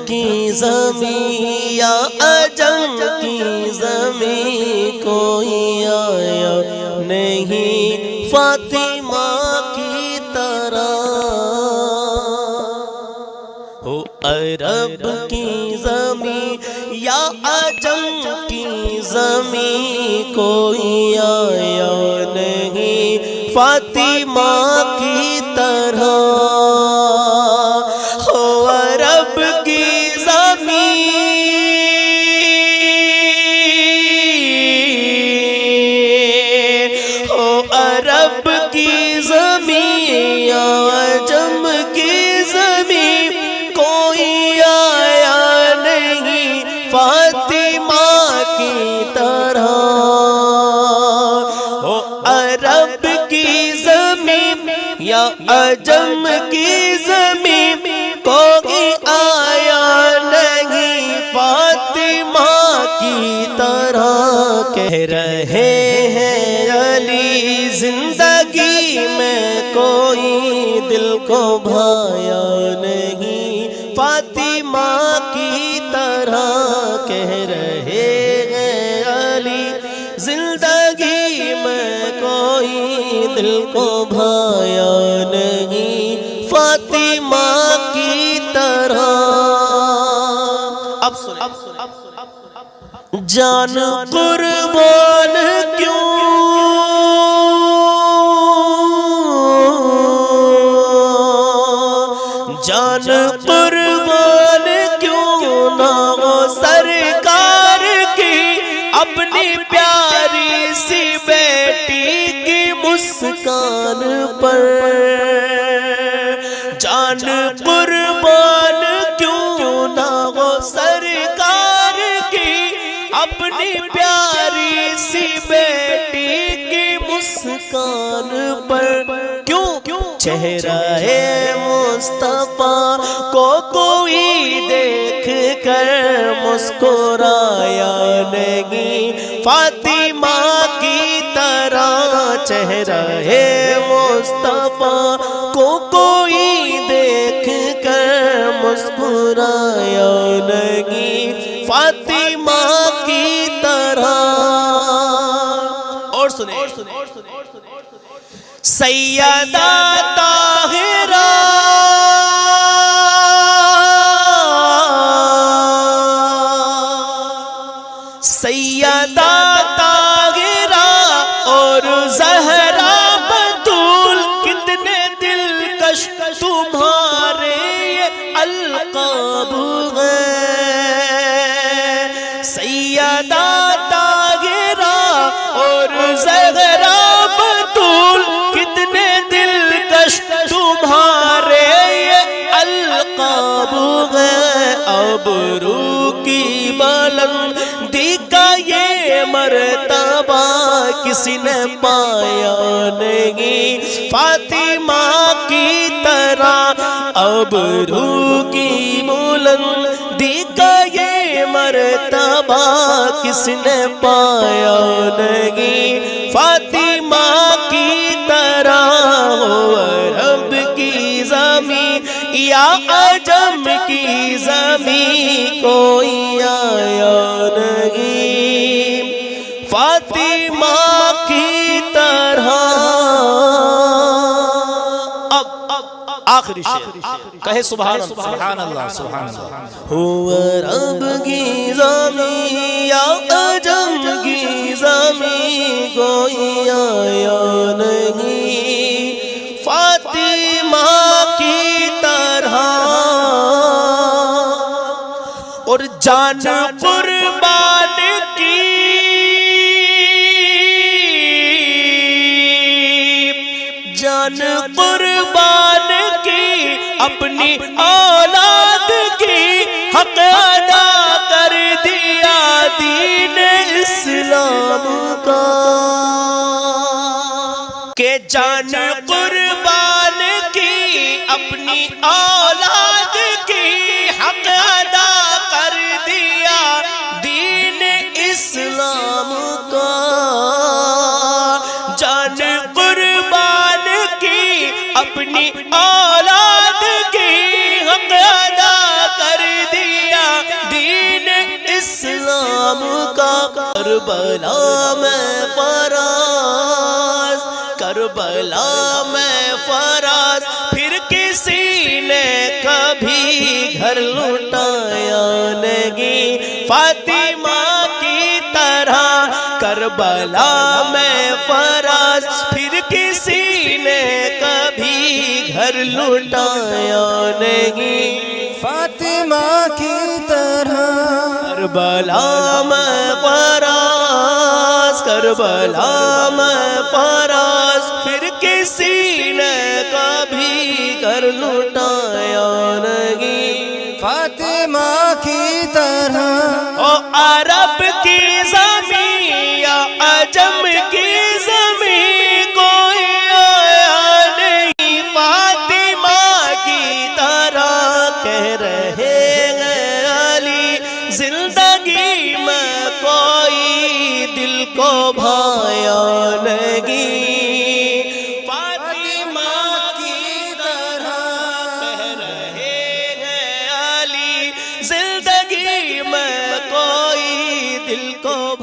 کی زمین یا عجم کی زمین کوئی آیا نہیں فاطمہ کی طرح ہو عرب کی زمین یا عجم کی زمین کوئی آیا نہیں فاطمہ کی طرح ہو عرب کی زمین ہو عرب کی زمین یا عجم کی زمین کوئی آیا نہیں فاطمہ کی طرح ہو عرب کی زمین یا عجم کی زمین کوئی آیا نہیں فاطمہ کی طرح کہہ رہے ہیں علی زندگی میں کوئی دل کو بھایا نہیں فاطمہ کی طرح کہہ رہے ہیں علی زندگی میں کوئی دل کو بھایا نہیں فاطمہ کی طرح اب جان قربان کیوں جان قربان کیوں نہ ہو سرکار کی اپنی پیاری سی بیٹی کی مسکان پر جان قربان کیوں نہ ہو سرکار کی اپنی پیاری سی بیٹی کی مسکان پر کیوں چہرہ مصطفیٰ کو کوئی دیکھ کر مسکرایا نہیں فاطمہ کی طرح چہرہ مصطفیٰ کو کوئی دیکھ کر مسکرایا نہیں فاطمہ کی طرح اور سنیں سیدہ طاہرہ سیدہ طاہرہ اور زہرا بطول کتنے دلکش تمہارے یہ القاب ہیں سیدہ طاہرہ اور زہرا بطول کتنے دلکش تمہارے یہ القاب ہیں ابرو کی بلندی کا یہ مرتبہ کسی نے پایا نہیں فاطمہ کی طرح ابرو کی بلندی کا یہ مرتبہ کسی نے پایا نہیں فاطمہ کی طرح ہو عرب کی زمین یا عجم کی زمین کوئی آیا نہیں فاطمہ کی طرح اب آخری شعر کہے سبحان اللہ سبحان اللہ ہو عرب کی زمین یا عجم کی زمین کوئی آیا نہیں فاطمہ کی طرح اور جان قربان کی جان قربان کی اپنی اولاد کی حق ادا کر دیا دین اسلام کا کہ جان قربان کی اپنی اولاد کی حق ادا کر دیا دین اسلام کا جان قربان کی اپنی اولاد کی حق ادا کر دیا کربلا میں فراز، کربلا میں فراز، پھر کسی نے کبھی گھر لوٹایا نہیں فاطمہ کی طرح۔ کربلا میں فراز، پھر کسی نے کبھی گھر لوٹایا نہیں فاطمہ کی طرح۔ کربلا میں فراز، کربلا میں فراز، پھر کسی نے کبھی گھر لوٹایا نہیں فاطمہ کی طرح۔ او عرب کی زمین یا عجم کی زمین کوئی آیا نہیں فاطمہ کی طرح۔ کہہ رہے ہیں علی زندگی میں کوئی دل کو بھایا نہیں فاطمہ کی طرح۔ کہہ رہے ہیں علی زندگی میں کوئی دل کو